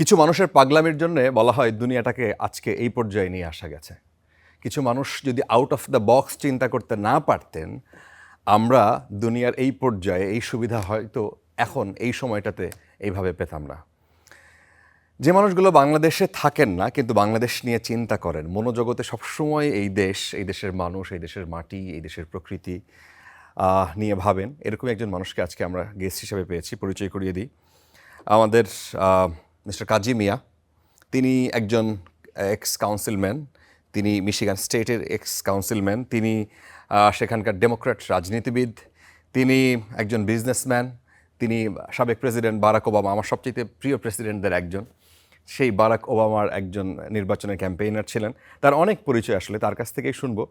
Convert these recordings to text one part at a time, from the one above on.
কিছু মানুষের পাগলামির জন্য বলা হয় দুনিয়াটাকে আজকে এই পর্যায়ে নিয়ে আসা গেছে। কিছু মানুষ যদি আউট অফ দ্য বক্স চিন্তা করতে না পারতেন, আমরা দুনিয়ার এই পর্যায়ে এই সুবিধা হয়তো এখন এই সময়টাতে এইভাবে পেতাম না। যে মানুষগুলো বাংলাদেশে থাকেন না কিন্তু বাংলাদেশ নিয়ে চিন্তা করেন, মনোজগতে সবসময় এই দেশ, এই দেশের মানুষ, এই দেশের মাটি, এই দেশের প্রকৃতি নিয়ে ভাবেন, এরকম একজন মানুষকে আজকে আমরা গেস্ট হিসেবে পেয়েছি। পরিচয় করিয়ে দিই, আমাদের মিস্টার কাজী মিয়া। তিনি একজন এক্স কাউন্সিলম্যান, তিনি মিশিগান স্টেটের এক্স কাউন্সিলম্যান, তিনি সেখানকার ডেমোক্র্যাট রাজনীতিবিদ, তিনি একজন বিজনেসম্যান, তিনি সাবেক প্রেসিডেন্ট বারাক ওবামা, আমার সবচেয়ে প্রিয় প্রেসিডেন্টদের একজন, সেই বারাক ওবামার একজন নির্বাচনের ক্যাম্পেইনার ছিলেন। তার অনেক পরিচয়, আসলে তার কাছ থেকেই শুনবো।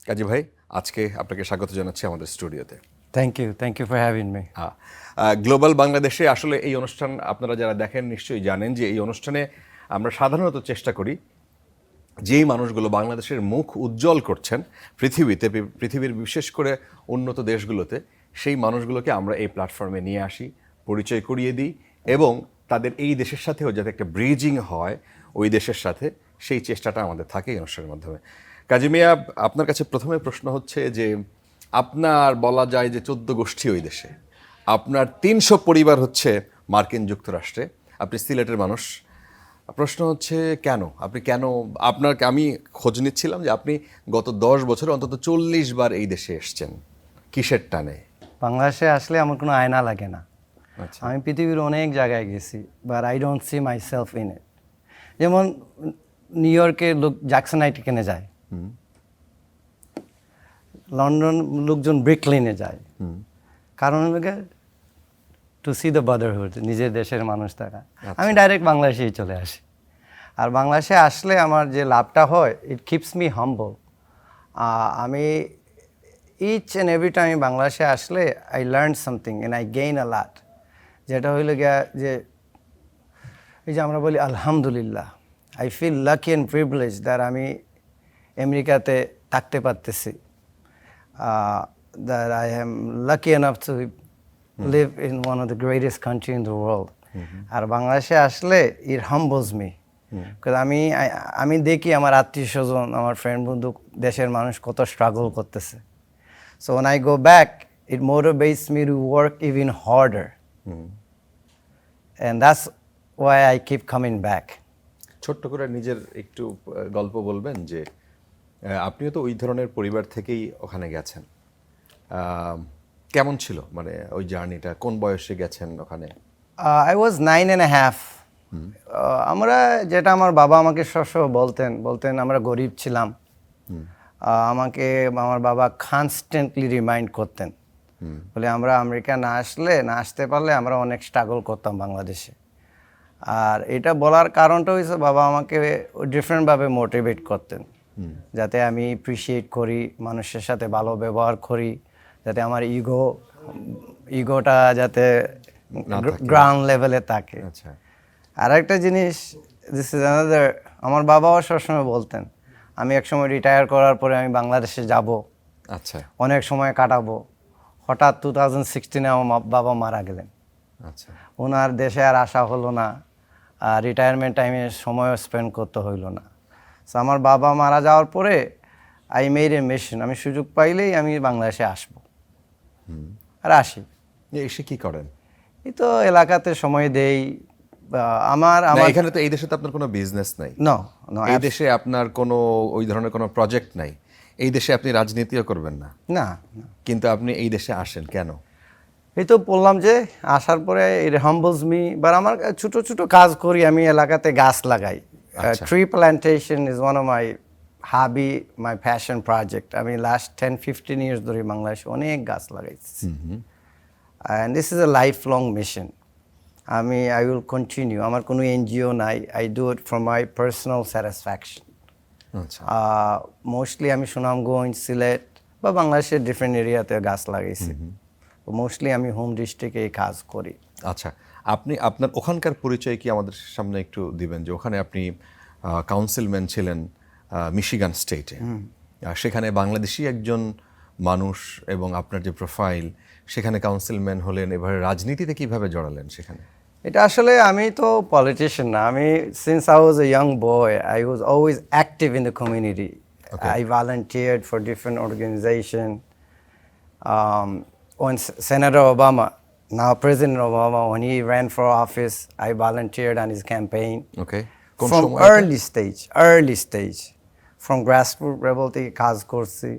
কাজী ভাই, আজকে আপনাকে স্বাগত জানাচ্ছি আমাদের স্টুডিওতে। Thank you for having me. Global বাংলাদেশে আসলে এই অনুষ্ঠান আপনারা যারা দেখেন নিশ্চয়ই জানেন যে এই অনুষ্ঠানে আমরা সাধারণত চেষ্টা করি যেই মানুষগুলো বাংলাদেশের মুখ উজ্জ্বল করছেন পৃথিবীর বিশেষ করে উন্নত দেশগুলোতে, সেই মানুষগুলোকে আমরা এই প্ল্যাটফর্মে নিয়ে আসি, পরিচয় করিয়ে দিই এবং তাদের এই দেশের সাথেও যাতে একটা ব্রিজিং হয় ওই দেশের সাথে, সেই চেষ্টাটা আমাদের থাকে এই অনুষ্ঠানের মাধ্যমে। কাজী মিয়া, আপনার কাছে প্রথমে প্রশ্ন হচ্ছে যে আপনার বলা যায় যে 14 গোষ্ঠী ওই দেশে, আপনার 300 পরিবার হচ্ছে মার্কিন যুক্তরাষ্ট্রে, আপনি সিলেটের মানুষ। প্রশ্ন হচ্ছে আমি খোঁজ নিচ্ছিলাম যে আপনি গত 10 বছরে অন্তত 40 বার এই দেশে এসছেন, কিসের টানে? বাংলাদেশে আসলে আমার কোনো আয়না লাগে না। আচ্ছা। আমি পৃথিবীর অনেক জায়গায় গেছি, but I don't see my self in it. যেমন নিউ ইয়র্কে লোক জ্যাকসনাইট কিনে যায়, লন্ডন লোকজন ব্রিকলিনে যায়, কারণ টু সি দ্য ব্রাদারহুড, নিজের দেশের মানুষ তারা। আমি ডাইরেক্ট বাংলাদেশেই চলে আসি। আর বাংলাদেশে আসলে আমার যে লাভটা হয়, ইট কিপস মি হাম্বল। আমি ইচ অ্যান্ড এভরি টাইম বাংলাদেশে আসলে I learn something and I gain a lot. যেটা হইল গিয়া যে এই যে আমরা বলি আলহামদুলিল্লাহ, I feel lucky and privilege that আমি আমেরিকাতে থাকতে পারতেছি, that I am lucky enough to live in one of the greatest country in the world. আর বাংলাদেশে আসলে it humbles me. Because আমি দেখি আমার আত্মীয় স্বজন, আমার ফ্রেন্ড বন্ধু, দেশের মানুষ কত স্ট্রাগল করতেছে। So when I go back, it motivates me to work even harder. And that's why I keep coming back. ছোট্ট করে নিজের একটু গল্প বলবেন যে আপনিও তো ওই ধরনের পরিবার থেকেই ওখানে গেছেন, কেমন ছিল মানে ওই জার্নিটা? কোন বয়সে গেছেন ওখানে? I was 9.5. আমরা যেটা আমার বাবা আমাকে সবসময় বলতেন আমরা গরিব ছিলাম। আমাকে আমার বাবা কনস্ট্যান্টলি রিমাইন্ড করতেন, বলে আমরা আমেরিকা না আসতে পারলে আমরা অনেক স্ট্রাগল করতাম বাংলাদেশে। আর এটা বলার কারণটা হয়েছে বাবা আমাকে ডিফারেন্টভাবে মোটিভেট করতেন, যাতে আমি অ্যাপ্রিসিয়েট করি, মানুষের সাথে ভালো ব্যবহার করি, যাতে আমার ইগোটা যাতে গ্রাউন্ড লেভেলে থাকে। আচ্ছা। আর একটা জিনিস, দিস ইজ অ্যানাদার, আমার বাবাও সবসময় বলতেন আমি একসময় রিটায়ার করার পরে আমি বাংলাদেশে যাব, আচ্ছা, অনেক সময় কাটাবো। হঠাৎ 2016 আমার বাবা মারা গেলেন। আচ্ছা। ওনার দেশে আর আসা হলো না, আর রিটায়ারমেন্ট টাইমে সময়ও স্পেন্ড করতে হইলো না। সো আমার বাবা মারা যাওয়ার পরে আই মেড এ মিশন, আমি সুযোগ পাইলেই আমি বাংলাদেশে আসবো আর আসি। এসে কি করেন? এই তো এলাকাতে সময় দেই। আমার এখানে তো এই দেশে তো আপনার কোনো বিজনেস নাই, নো, এই দেশে আপনার কোনো ওই ধরনের কোনো প্রজেক্ট নাই, এই দেশে আপনি রাজনীতিও করবেন না, না, কিন্তু আপনি এই দেশে আসেন কেন? এই তো বললাম যে আসার পরে ইট হাম্বলস মি। বাট আমার ছোট ছোট কাজ করি, আমি এলাকাতে গাছ লাগাই। Tree plantation is one of my হাবি, মাই প্যাশন প্রজেক্ট। আমি লাস্ট 10-15 ইয়ার্স ধরে বাংলাদেশে অনেক গাছ লাগাইছি, and this is A life long mission. I will continue. আমার কোনো এনজিও নাই, I do it for my personal satisfaction. Mostly আমি সুনামগঞ্জ, সিলেট বা বাংলাদেশের ডিফারেন্ট এরিয়াতে গাছ লাগাইছি। মোস্টলি আমি হোম ডিস্ট্রিক্টে এই কাজ করি। আচ্ছা, আপনি আপনার ওখানকার পরিচয় কি আমাদের সামনে একটু দিবেন? যে ওখানে আপনি কাউন্সিলম্যান ছিলেন মিশিগান স্টেটে, সেখানে বাংলাদেশি একজন মানুষ এবং আপনার যে প্রোফাইল, সেখানে কাউন্সিলম্যান হলেন, এবারে রাজনীতিতে কিভাবে জড়ালেন সেখানে? এটা আসলে আমি তো পলিটিশিয়ান না, আমি since I was a young boy I was always active in the community. I volunteered for different organizations. When Senator Obama, now President Obama, when he ran for office, I volunteered on his campaign. Okay From early stage, from grassroots rebel থেকে কাজ করছি।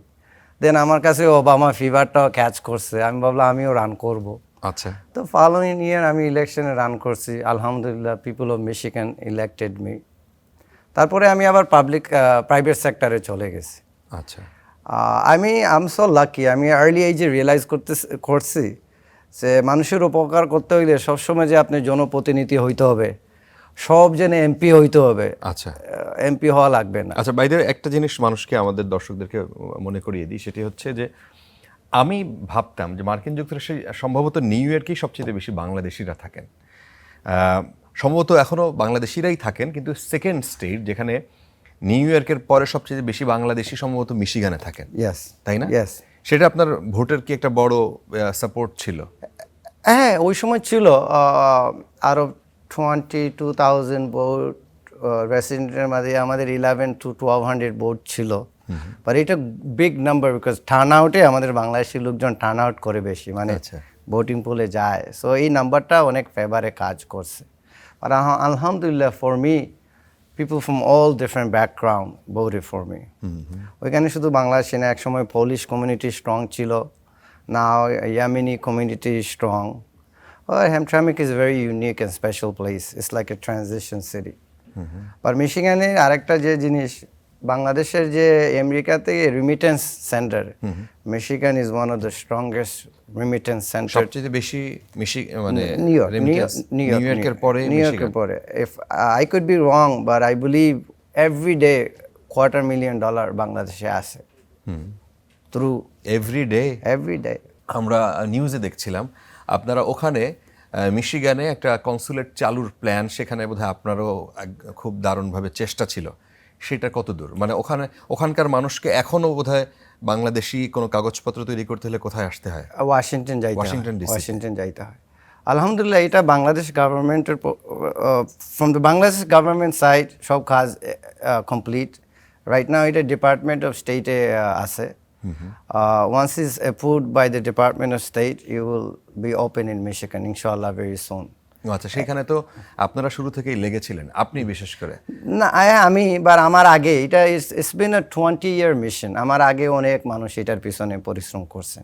দেন আমার কাছে Obama ফিভারটাও catch করছে, আমি ভাবলাম আমিও run করব। আচ্ছা তো ফলোইং ইয়ার আমি ইলেকশনে রান করছি, আলহামদুলিল্লাহ people of Michigan elected me. তারপরে আমি আবার প্রাইভেট সেক্টরে চলে গেছি। আচ্ছা আমি সো লাকি, আমি আর্লি এজে রিয়েলাইজ করছি যে মানুষের উপকার করতে হইলে সবসময় যে আপনি জনপ্রতিনিধি হইতে হবে, সব জেনে এমপি হইতে হবে, আচ্ছা এমপি হওয়া লাগবে না। আচ্ছা বাইরে একটা জিনিস মানুষকে, আমাদের দর্শকদেরকে মনে করিয়ে দিই, সেটি হচ্ছে যে আমি ভাবতাম যে মার্কিন যুক্তরাষ্ট্রে সম্ভবত নিউ ইয়র্কেই সবচেয়ে বেশি বাংলাদেশিরা থাকেন। সম্ভবত এখনও বাংলাদেশিরাই থাকেন, কিন্তু সেকেন্ড স্টেট যেখানে নিউ ইয়র্কের পরে সবচেয়ে বেশি বাংলাদেশি সম্ভবত মিশিগানে থাকেন, ইয়েস, তাই না? ইয়েস। সেটা আপনার ভোটের কি একটা বড় সাপোর্ট ছিল? হ্যাঁ, ওই সময় ছিল আরও 22,000 ভোট রেসিডেন্টের মাঝে আমাদের 11 to 1200 ভোট ছিল। বাট এটা বিগ নাম্বার, বিকজ টার্ন আউটে আমাদের বাংলাদেশি লোকজন টার্ন আউট করে বেশি, মানে আচ্ছা। ভোটিং পুলে যায়। সো এই নাম্বারটা অনেক ফেভারে কাজ করছে। আর আলহামদুলিল্লাহ for me, people from all different background voted for me. ওইখানে শুধু বাংলাদেশি না, একসময় পলিশ কমিউনিটি স্ট্রং ছিল, now Yemeni community strong. Hamtramck is a very unique and special place. It's like a transition city. আর মিশিগানে আরেকটা যে জিনিস, বাংলাদেশের যে আমেরিকাতে remittance centre, Michigan is one of the strongest remittance centre. সবচেয়ে বেশি মানে নিউ ইয়র্কের পরে ইয়র্কের পরে। If I could be wrong, but I believe every day $250,000 বাংলাদেশে আসে থ্রু এভরি ডে। আমরা নিউজে দেখছিলাম আপনারা ওখানে মিশিগানে একটা কনসুলেট চালুর প্ল্যান, সেখানে বোধহয় আপনারও খুব দারুণভাবে চেষ্টা ছিল। সেটা কত দূর, মানে ওখানকার মানুষকে এখনও বোধহয় বাংলাদেশি কোনো কাগজপত্র তৈরি করতে হলে কোথায় আসতে হয়? ওয়াশিংটন যাইতে হয়। আলহামদুলিল্লাহ এটা বাংলাদেশ গভর্নমেন্টের, from the Bangladesh government side সব কাজ কমপ্লিট। রাইট নাও এটা ডিপার্টমেন্ট অফ স্টেটে আছে। Once it's approved by the Department of State, you will be open in Michigan, inshallah, very soon. আচ্ছা, সেখানে তো আপনারা শুরু থেকেই লেগেছিলেন, আপনি বিশেষ করে? না, আমি আমার আগে এটা it's been a 20-year mission. আমার আগে অনেক মানুষ এটার পিছনে পরিশ্রম করছেন।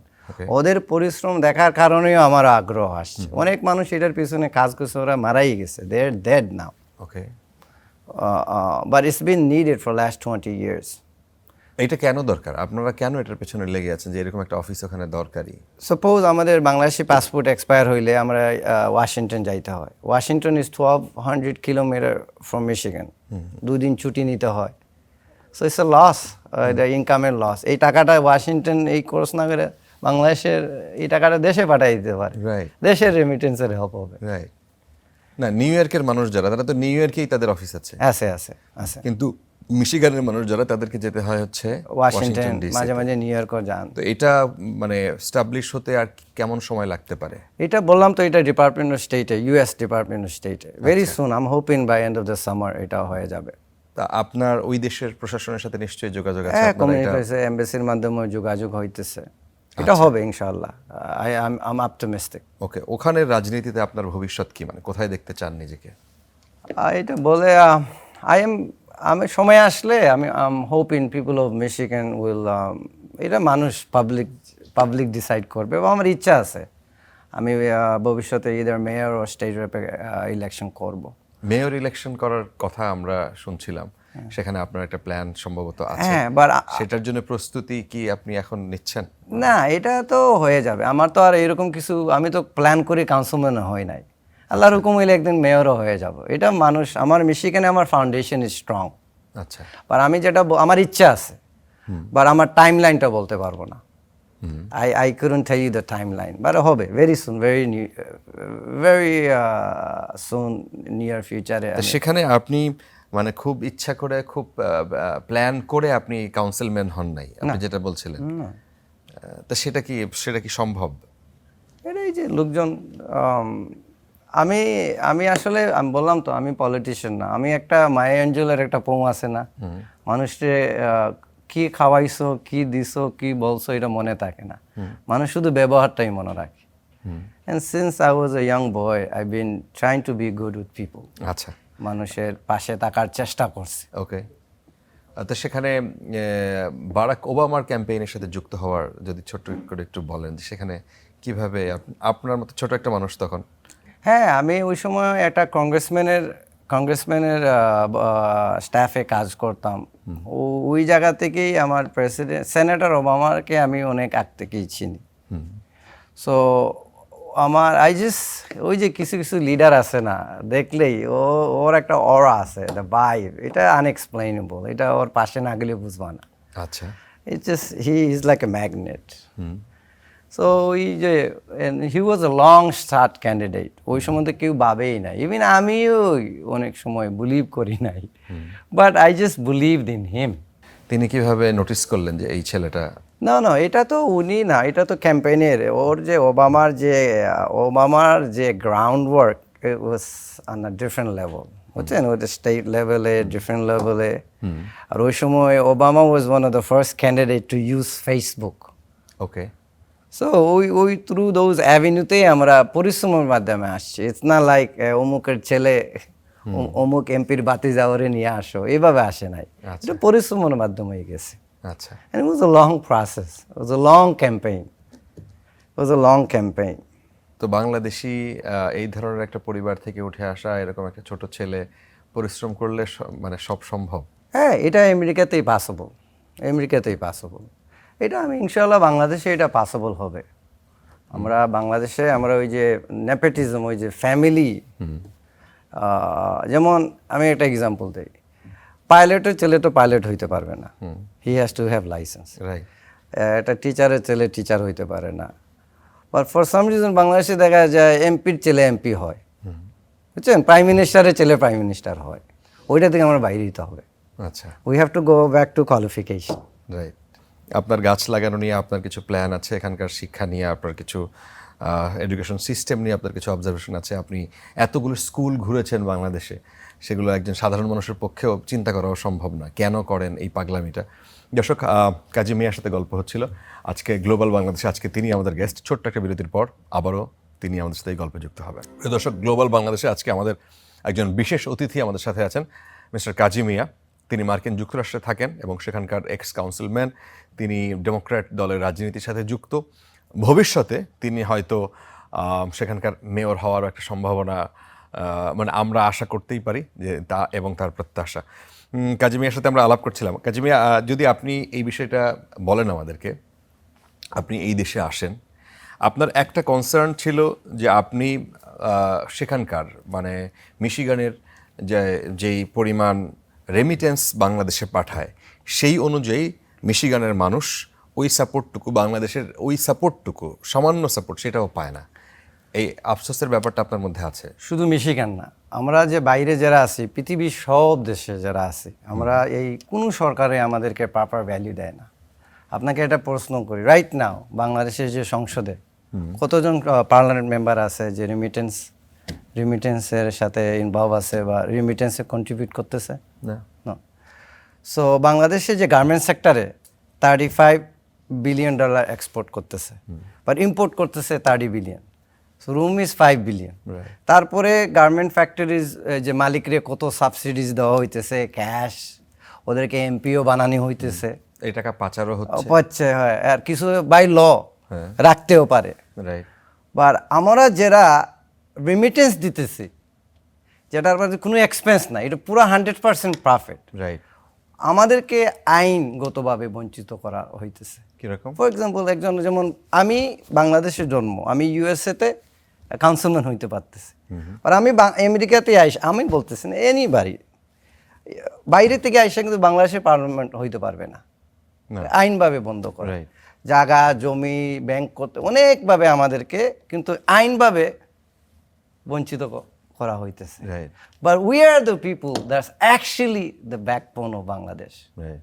ওদের পরিশ্রম দেখার কারণেও আমার আগ্রহ আসছে। অনেক মানুষ এটার পিছনে কাজ করছে, ওরা মারাই গেছে, they are dead now. Okay. But it's been needed for last 20 years. এটা কেন দরকার? আপনারা কেন এটার পেছনে লেগে আছেন যে এরকম একটা অফিস ওখানে দরকারি? সাপোজ আমাদের বাংলাদেশি পাসপোর্ট এক্সপায়ার হইলে আমরা ওয়াশিংটন যাইতে হয়। Washington is 1200 kilometre from Michigan. 2 দিন ছুটি নিতে হয়। সো ইটস এ লস, এটা ইনকামের লস। এই টাকাটা ওয়াশিংটন এই কোর্স না করে বাংলাদেশের এই টাকাটা দেশে পাঠিয়ে দিতে পারে, দেশের রেমিটেন্সের হেল্প হবে। রাইট। না, নিউ ইয়র্কের মানুষ যারা, তারা তো নিউ ইয়র্কেই তাদের অফিস আছে, কিন্তু মিশিগানের মানুষ যারা, তাদেরকে যেতে হয় হচ্ছে ওয়াশিংটন, মাঝে মাঝে নিউ ইয়র্কও যান। তো এটা মানে এস্টাবলিশ হতে আর কেমন সময় লাগতে পারে? এটা বললাম তো, এটা ডিপার্টমেন্ট অফ স্টেটে, ইউএস ডিপার্টমেন্ট অফ স্টেটে। Very soon, I am hoping by end of the summer এটা হয়ে যাবে। তা আপনার ওই দেশের প্রশাসনের সাথে নিশ্চয়ই যোগাযোগ আছে? হ্যাঁ, কমিউনিকেশন এমবাসির মাধ্যমে যোগাযোগ হইতেছে, এটা হবে ইনশাআল্লাহ। I am optimistic. ওকে, ওখানের রাজনীতিতে আপনার ভবিষ্যৎ কি, মানে কোথায় দেখতে চান নিজেকে? এটা বলে আমি সময় আসলে আমি hoping people of Michigan will, এটা মানুষ পাবলিক ডিসাইড করবে। এবং আমার ইচ্ছা আছে আমি ভবিষ্যতে ইদার মেয়র ও স্টেট রেপে ইলেকশন করব। মেয়র ইলেকশন করার কথা আমরা শুনছিলাম, সেখানে আপনার একটা প্ল্যান সম্ভবত আছে। হ্যাঁ, বাট সেটার জন্য প্রস্তুতি কি আপনি এখন নিচ্ছেন? না, এটা তো হয়ে যাবে। আমার তো আর এরকম কিছু, আমি তো প্ল্যান করে কাউন্সিলম্যান হই নাই। আল্লাহর হুকুম হইলে একদিন মেয়রও হয়ে যাব। এটা মানুষ, আমার মিশিগানে আমার ফাউন্ডেশন ইজ স্ট্রং। আচ্ছা, আর আমি যেটা আমার ইচ্ছা আছে, বাট আমার টাইম লাইনটা বলতে পারবো না। I couldn't tell you the timeline, but হবে very soon, very soon, near future. সেখানে আপনি মানে খুব ইচ্ছা করে, খুব প্ল্যান করে আপনি কাউন্সিলম্যান হন নাই, আপনি যেটা বলছিলেন। তা সেটা কি সম্ভব? এটাই যে লোকজন, আমি আমি আসলে আমি বললাম তো আমি পলিটিশিয়ান না, আমি একটা মায়া অ্যাঞ্জেলের একটা পোম আছে না, মানুষকে কি খাওয়াইছো, কি দিছো, কি বলছো এটা মনে থাকে না, মানুষ শুধু ব্যবহারটাই মনে রাখে। And since I was a young boy, I've been trying to be good with people. আচ্ছা, মানুষের পাশে থাকার চেষ্টা করছি। ওকে। তো সেখানে বারাক ওবামার ক্যাম্পেইনের সাথে যুক্ত হওয়ার যদি ছোট্ট করে একটু বলেন যে সেখানে কিভাবে আপনার মতো ছোট একটা মানুষ তখন। হ্যাঁ, আমি ওই সময় একটা কংগ্রেসম্যানের স্টাফে কাজ করতাম। ওই জায়গা থেকেই আমার সেনেটর ওবামাকে আমি অনেক আগ থেকেই চিনি। সো ওই যে কিছু কিছু লিডার আছে না, দেখলেই ওর একটা অরা আছে, একটা ভাইব, এটা আনএক্সপ্লেইনেবল, এটা ওর পাশে না গেলে বুঝবা না। আচ্ছা, he is like a magnet. So ওই যে হি ওয়াজ এ লং স্টার্ট ক্যান্ডিডেট, ওই সম্বন্ধে কেউ ভাবেই নাই, ইভেন আমিও অনেক সময় বিলিভ করি নাই, but I just believed in him. তিনি কিভাবে নোটিস করলেন যে এই ছেলেটা? না, এটা তো উনি না, এটা তো ক্যাম্পেইনের ওর যে ওবামার যে ground work was on a different level, বুঝছেন, ওটা স্টেট লেভেলে, ডিফারেন্ট লেভেলে। আর ওই সময় Obama was one of the first candidate to use Facebook. Okay. So ওই থ্রু দোজ অ্যাভিনিউতেই আমরা পরিশ্রমের মাধ্যমে আসছি। ইটস না লাইক অমুকের ছেলে অমুক এমপির বাতি যাওয়ারে নিয়ে আসো, এভাবে আসে নাই, এটা পরিশ্রমের মাধ্যমে হয়ে গেছে। আচ্ছা, And it was a long process. It was a long campaign. It was a long campaign. তো বাংলাদেশি এই ধরনের একটা পরিবার থেকে উঠে আসা এরকম একটা ছোট ছেলে পরিশ্রম করলে মানে সব সম্ভব। হ্যাঁ, এটা আমেরিকাতেই পসিবল, আমেরিকাতেই পসিবল। এটা আমি ইনশাআল্লাহ বাংলাদেশে এটা পসিবল হবে। আমরা বাংলাদেশে আমরা ওই যে নেপোটিজম, ওই যে ফ্যামিলি, যেমন আমি একটা এক্সাম্পল দিই, পাইলটের ছেলে তো পাইলট হইতে পারবে না, he has to have licence. Right. একটা টিচারের ছেলে টিচার হইতে পারে না, বাট ফর সাম রিজন বাংলাদেশে দেখা যায় এমপির ছেলে এমপি হয়, বুঝছেন, প্রাইম মিনিস্টারের ছেলে প্রাইম মিনিস্টার হয়। ওইটা থেকে আমরা বাইরে দিতে হবে। আচ্ছা, we have to go back to qualification. Right. আপনার গাছ লাগানো নিয়ে আপনার কিছু প্ল্যান আছে, এখানকার শিক্ষা নিয়ে আপনার কিছু এডুকেশন সিস্টেম নিয়ে আপনার কিছু অবজারভেশন আছে। আপনি এতগুলো স্কুল ঘুরেছেন বাংলাদেশে, সেগুলো একজন সাধারণ মানুষের পক্ষেও চিন্তা করাও সম্ভব না, কেন করেন এই পাগলামিটা। দর্শক, কাজী মিয়ার সাথে গল্প হচ্ছিল আজকে গ্লোবাল বাংলাদেশে। আজকে তিনি আমাদের গেস্ট। ছোট্ট একটা বিরতির পর আবারও তিনি আমাদের সাথে এই গল্পে যুক্ত হবেন। দর্শক, গ্লোবাল বাংলাদেশে আজকে আমাদের একজন বিশেষ অতিথি আমাদের সাথে আছেন, মিস্টার কাজী মিয়া। তিনি মার্কিন যুক্তরাষ্ট্রে থাকেন এবং সেখানকার এক্স কাউন্সিলম্যান। তিনি ডেমোক্র্যাট দলের রাজনীতির সাথে যুক্ত। ভবিষ্যতে তিনি হয়তো সেখানকার মেয়র হওয়ারও একটা সম্ভাবনা মানে আমরা আশা করতেই পারি যে তা, এবং তার প্রত্যাশা। কাজী মিয়ার সাথে আমরা আলাপ করছিলাম। কাজী মিয়া, যদি আপনি এই বিষয়টা বলেন আমাদেরকে, আপনি এই দেশে আসেন, আপনার একটা কনসার্ন ছিল যে আপনি সেখানকার মানে মিশিগানের যেই পরিমাণ রেমিটেন্স বাংলাদেশে পাঠায় সেই অনুযায়ী মিশিগানের মানুষ ওই সাপোর্টটুকু, বাংলাদেশের ওই সাপোর্টটুকু, সামান্য সাপোর্ট সেটাও পায় না। এই আফসোসের ব্যাপারটা আপনার মধ্যে আছে। শুধু মিশিগান না, আমরা যে বাইরে যারা আছি, পৃথিবীর সব দেশে যারা আছি, আমরা এই কোনো সরকারে আমাদেরকে প্রপার ভ্যালু দেয় না। আপনাকে একটা প্রশ্ন করি, রাইট নাও বাংলাদেশের যে সংসদে কতজন পার্লামেন্ট মেম্বার আছে যে রিমিটেন্সের সাথে ইনভলভ আছে বা রিমিটেন্সে কন্ট্রিবিউট করতেছে? না। সো বাংলাদেশে যে গার্মেন্ট সেক্টরে $35 বিলিয়ন এক্সপোর্ট করতেছে, বাট ইম্পোর্ট করতেছে 30 billion. So room is 5 billion. তারপরে গার্মেন্ট ফ্যাক্টরিজ যে মালিকরে কত সাবসিডিজ দেওয়া হইতেছে, ক্যাশ, ওদেরকে এমপিও বানানো হইতেছে, এই টাকা পাচারও হচ্ছে। হয়, আর কিছু বাই ল রাখতেও পারে। রাইট। বাট আমরা যারা রেমিটেন্স দিতেছি, যেটার মধ্যে কোনো এক্সপেন্স না, এটা পুরো 100% প্রফিট, রাইট, আমাদেরকে আইনগতভাবে বঞ্চিত করা হইতেছে। কিরকম? ফর এক্সাম্পল, একজন যেমন আমি বাংলাদেশে জন্ম, আমি ইউএসএতে কাউন্সিলম্যান হইতে পারতেছি, আর আমি আমেরিকাতে আমি বলতেছি না, এনি বাড়ি বাইরে থেকে আইসা কিন্তু বাংলাদেশের পার্লামেন্ট হইতে পারবে না, আইনভাবে বন্ধ করে। জায়গা জমি ব্যাংক করতে অনেকভাবে আমাদেরকে কিন্তু আইনভাবে বঞ্চিত করা হইতেছে। But we are the people that's actually the backbone of Bangladesh.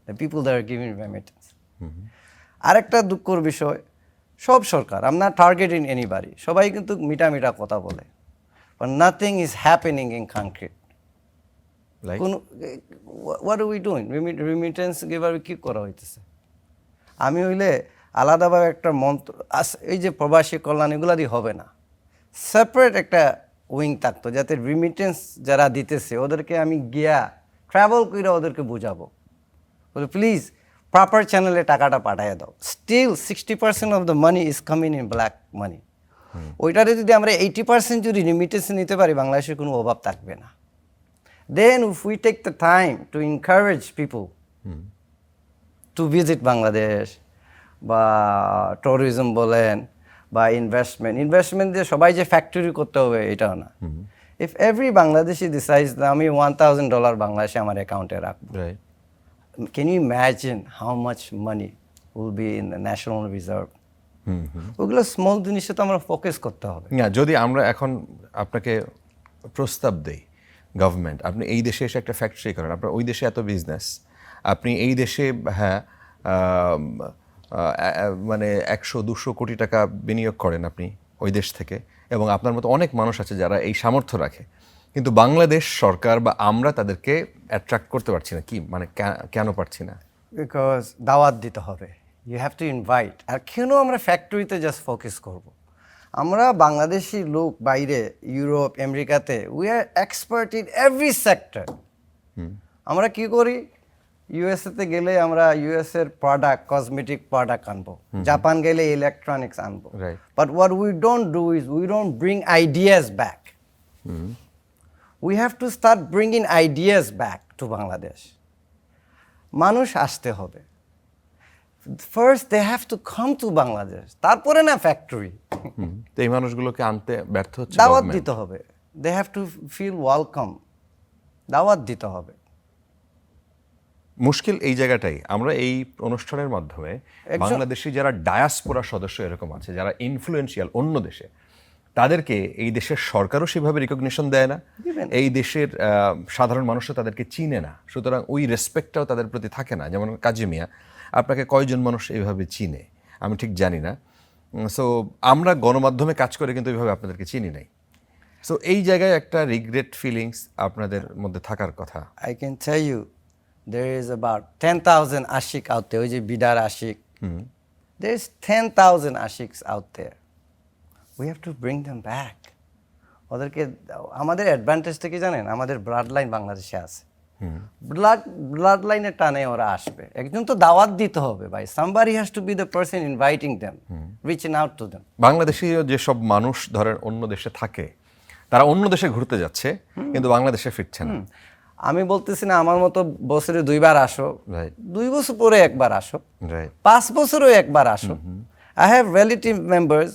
The people that are giving remittance. আরেকটা দুঃখর বিষয়, সব সরকার, I'm not targeting anybody, সবাই কিন্তু মিটা কথা বলে। but nothing is happening in concrete. Like What are we doing? Remittance giver কি করা হইতেছে? আমি হইলে আলাদাভাবে একটা মন্ত্র এই যে প্রবাসী কল্যাণ এগুলা দিয়ে হবে না, সেপারেট একটা উইং থাকতো যাতে রিমিটেন্স যারা দিতেছে ওদেরকে আমি গিয়া ট্রাভেল করে ওদেরকে বুঝাবো, বলে প্লিজ প্রপার চ্যানেলে টাকাটা পাঠিয়ে দাও। Still 60% of the money is coming in black money. ওইটাতে যদি আমরা 80% যদি রিমিটেন্স নিতে পারি, বাংলাদেশের কোনো অভাব থাকবে না। Then if we take the time to encourage people to visit Bangladesh, বা ট্যুরিজম বলেন বা ইনভেস্টমেন্ট দিয়ে সবাই যে ফ্যাক্টরি করতে হবে এটাও না। ইফ এভরি বাংলাদেশি ডিসাইডস আমি $1,000 বাংলাদেশে আমার অ্যাকাউন্টে রাখবো, right can you imagine how much money will be in the national reserve? ওগুলো স্মল জিনিসে তো আমরা ফোকাস করতে হবে। না, যদি আমরা এখন আপনাকে প্রস্তাব দেই, গভর্নমেন্ট আপনি এই দেশে এসে একটা ফ্যাক্টরি করেন, আপনার ওই দেশে এত বিজনেস, আপনি এই দেশে হ্যাঁ মানে 100-200 কোটি টাকা বিনিয়োগ করেন আপনি ওই দেশ থেকে, এবং আপনার মতো অনেক মানুষ আছে যারা এই সামর্থ্য রাখে, কিন্তু বাংলাদেশ সরকার বা আমরা তাদেরকে অ্যাট্রাক্ট করতে পারছি না, কি মানে কেন পারছি না? বিকজ দাওয়াত দিতে হবে, ইউ হ্যাভ টু ইনভাইট। আর কেন আমরা ফ্যাক্টরিতে জাস্ট ফোকাস করব? আমরা বাংলাদেশি লোক বাইরে ইউরোপ আমেরিকাতে we are expert in every sector. আমরা কি করি, ইউএসএতে গেলে আমরা ইউএসএর প্রোডাক্ট কসমেটিক প্রোডাক্ট আনবো, জাপান গেলে ইলেকট্রনিক্স আনবো, but what we don't do is we don't bring ideas back. We have to start bringing ideas back to Bangladesh. মানুষ আসতে হবে, first they have to come to Bangladesh, তারপরে না ফ্যাক্টরি। তো এই মানুষগুলোকে আনতে ব্যর্থ হচ্ছে দাওয়াত government। দিতে হবে, they have to feel welcome, দাওয়াত দিতে হবে। মুশকিল এই জায়গাটাই, আমরা এই অনুষ্ঠানের মাধ্যমে বাংলাদেশি যারা ডায়াসপোরা সদস্য এরকম আছে, যারা ইনফ্লুয়েন্সিয়াল অন্য দেশে, তাদেরকে এই দেশের সরকারও সেভাবে রিকগনিশন দেয় না, এই দেশের সাধারণ মানুষও তাদেরকে চিনে না, সুতরাং ওই রেসপেক্টটাও তাদের প্রতি থাকে না। যেমন কাজী মিয়া, আপনাকে কয়জন মানুষ এইভাবে চিনে আমি ঠিক জানি না। সো আমরা গণমাধ্যমে কাজ করে কিন্তু এইভাবে আপনাদেরকে চিনি নাই। সো এই জায়গায় একটা রিগ্রেট ফিলিংস আপনাদের মধ্যে থাকার কথা। I can tell you, there is about 10,000 Ashik out there. ওই যে বিডার Ashiq, there is 10,000 Ashiks out there. We have to bring them back. ওদেরকে আমাদের অ্যাডভান্টেজটা কি জানেন, আমাদের ব্লাড লাইন বাংলাদেশে আছে, ব্লাড লাইনের টানে ওরা আসবে। একজন তো দাওয়াত দিতে হবে ভাই, somebody has to be the person inviting them, reaching out to them. Bangladeshi যেসব মানুষ ধরেন অন্য দেশে থাকে, তারা অন্য দেশে ঘুরতে যাচ্ছে কিন্তু বাংলাদেশে ফিরছে না। আমি বলতেছি না আমার মতো বছরে 2 বার আসো, Right. 2 বছর পরে একবার আসো, রাইট 5 বছরেও একবার আসো। আই হ্যাভ রিলেটিভ মেম্বার্স,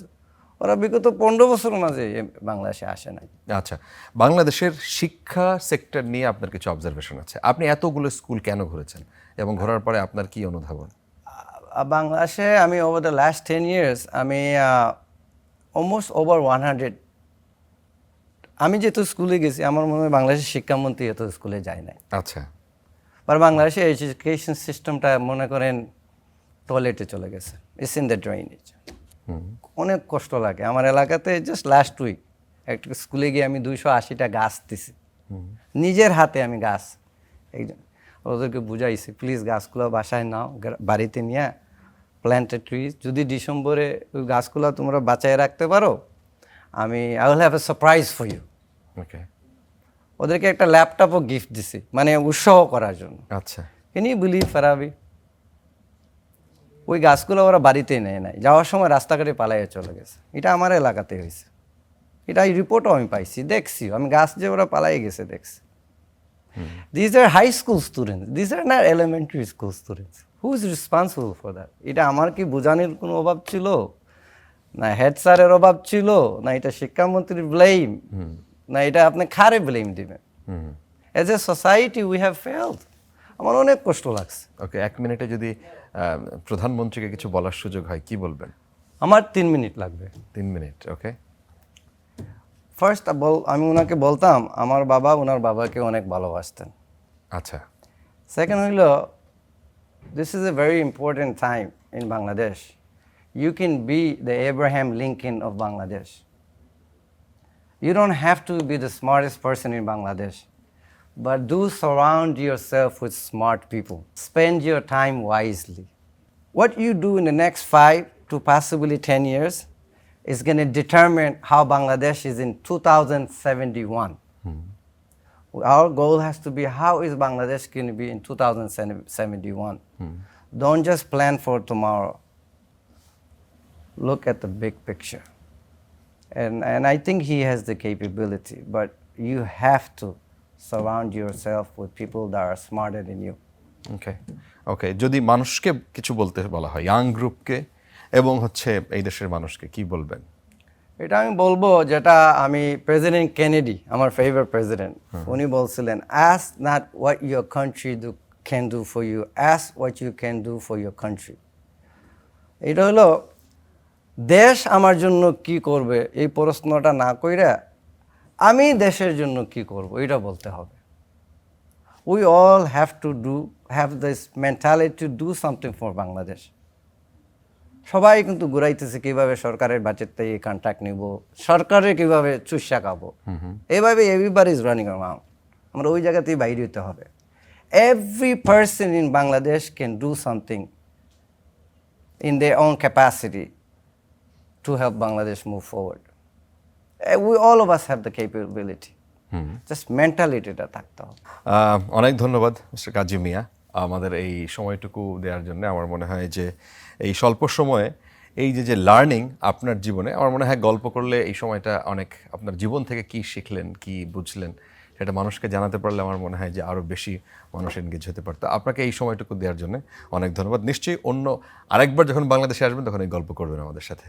ওরা বিগত 15 বছরের মাঝে বাংলাদেশে আসে নাই। আচ্ছা, বাংলাদেশের শিক্ষা সেক্টর নিয়ে আপনার কিছু অবজারভেশন আছে? আপনি এতগুলো স্কুল কেন ঘুরেছেন এবং ঘোরার পরে আপনার কি অনুধাবন? বাংলাদেশে আমি ওভার দ্য লাস্ট 10 years আমি অলমোস্ট ওভার 100, আমি যেহেতু স্কুলে গেছি, আমার মনে হয় বাংলাদেশের শিক্ষামন্ত্রী এত স্কুলে যায় নাই। আচ্ছা, আর বাংলাদেশে এডুকেশন সিস্টেমটা মনে করেন টয়লেটে চলে গেছে, ইটস ইন দ্য ড্রেনেজ। অনেক কষ্ট লাগে। আমার এলাকাতে জাস্ট লাস্ট উইক একটা স্কুলে গিয়ে আমি 280টা গাছ দিছি, নিজের হাতে আমি গাছ, একজন ওদেরকে বুঝাইছি প্লিজ গাছগুলো বাসায় নাও, বাড়িতে নিয়ে প্ল্যান্টেড ট্রিজ, যদি ডিসেম্বরে ওই গাছগুলো তোমরা বাঁচায় রাখতে পারো, আমি I will have a surprise for you. Okay, ওদেরকে একটা ল্যাপটপও গিফট দিছি, মানে উৎসাহ করার জন্য। আচ্ছা, ক্যান ইউ বিলিভ ফারাবি, ওই গাছগুলো ওরা বাড়িতেই নেয় নাই, যাওয়ার সময় রাস্তাঘাটে পালাইয়ে চলে গেছে। এটা আমার এলাকাতে হয়েছে, এটা এই রিপোর্টও আমি পাইছি, দেখছি আমি গাছ যে ওরা পালাই গেছে দেখছি। This are high school students, this are not elementary school students. Who is responsible for that? এটা আমার কি বোঝানোর কোনো অভাব ছিল, না হেড স্যারের অভাব ছিল, না এটা শিক্ষামন্ত্রীর ব্লেম, না এটা আপনি খারে ব্লেম দিবেন? As a society we have failed. আমার অনেক কষ্ট লাগছে। ওকে, 1 মিনিটে যদি প্রধানমন্ত্রীকে কিছু বলার সুযোগ হয় কি বলবেন? আমার 3 মিনিট লাগবে। 3 মিনিট, ওকে। ফার্স্ট আমি ওনাকে বলতাম আমার বাবা ওনার বাবাকে অনেক ভালোবাসতেন। আচ্ছা, সেকেন্ড হইল, this is a very important time in Bangladesh. You can be the Abraham Lincoln of Bangladesh. You don't have to be the smartest person in Bangladesh, but do surround yourself with smart people. Spend your time wisely. What you do in the next 5 to possibly 10 years is going to determine how Bangladesh is in 2071. Our goal has to be how is Bangladesh going to be in 2071. Don't just plan for tomorrow. Look at the big picture. And I think he has the capability, but you have to surround yourself with people that are smarter than you. ওকে যদি মানুষকে কিছু বলতে বলা হয়, young গ্রুপকে এবং হচ্ছে এই দেশের মানুষকে কি বলবেন? এটা আমি বলবো যেটা আমি প্রেসিডেন্ট কেনেডি, আমার ফেভারিট প্রেসিডেন্ট, উনি বলছিলেন, ask not what your country can do for you, ask what you can do for your country. এটা হলো দেশ আমার জন্য কি করবে এই প্রশ্নটা না কইরা আমি দেশের জন্য কি করব এটা বলতে হবে. We all have this mentality to do something for Bangladesh. সবাই কিন্তু ঘুরাইতেছে কিভাবে সরকারের বাজেট থেকে কন্ট্রাক্ট নিব, সরকারের কিভাবে চুষা খাবো, এইভাবে এভরিবডি ইজ রানিং অ্যারাউন্ড. আমরা ওই জায়গাতেই বাইরে হতে হবে. Every person in Bangladesh can do something in their own capacity to help Bangladesh move forward. All of us have the capability. Just mentality-টা থাকতে হবে. অনেক ধন্যবাদ মিস্টার কাজী মিয়া আমাদের এই সময়টুকু দেওয়ার জন্য. আমার মনে হয় যে এই স্বল্প সময়ে এই যে লার্নিং আপনার জীবনে, আমার মনে হয় গল্প করলে এই সময়টা অনেক আপনার জীবন থেকে কি শিখলেন, কি বুঝলেন সেটা মানুষকে জানাতে পারলে আমার মনে হয় যে আরও বেশি মানুষ এনগেজ হতে পারতো. আপনাকে এই সময়টুকু দেওয়ার জন্য অনেক ধন্যবাদ. নিশ্চয়ই অন্য আরেকবার যখন বাংলাদেশে আসবেন তখন এই গল্প করবেন আমাদের সাথে.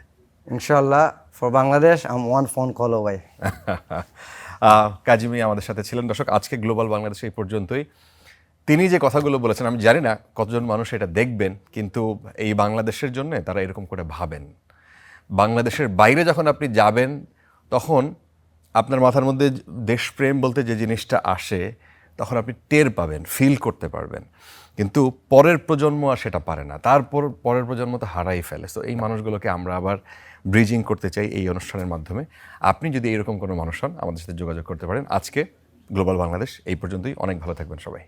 ইনশাআল্লাহ. For Bangladesh I am one phone call away. Kazi Mia আমাদের সাথে ছিলেন. দর্শক, আজকে গ্লোবাল বাংলাদেশ এই পর্যন্তই. তিনি যে কথাগুলো বলেছেন আমি জানি না কতজন মানুষ এটা দেখবেন, কিন্তু এই বাংলাদেশের জন্য তারা এরকম করে ভাবেন. বাংলাদেশের বাইরে যখন আপনি যাবেন তখন আপনার মাথার মধ্যে দেশপ্রেম বলতে যে জিনিসটা আসে তখন আপনি টের পাবেন, ফিল করতে পারবেন. কিন্তু পরের প্রজন্ম আর সেটা পারে না, তারপর পরের প্রজন্ম তো হারাই ফেলে. তো এই মানুষগুলোকে আমরা আবার ব্রিজিং করতে চাই এই অনুষ্ঠানের মাধ্যমে. আপনি যদি এরকম কোনো মানুষ হন আমাদের সাথে যোগাযোগ করতে পারেন. আজকে গ্লোবাল বাংলাদেশ এই পর্যন্তই. অনেক ভালো থাকবেন সবাই.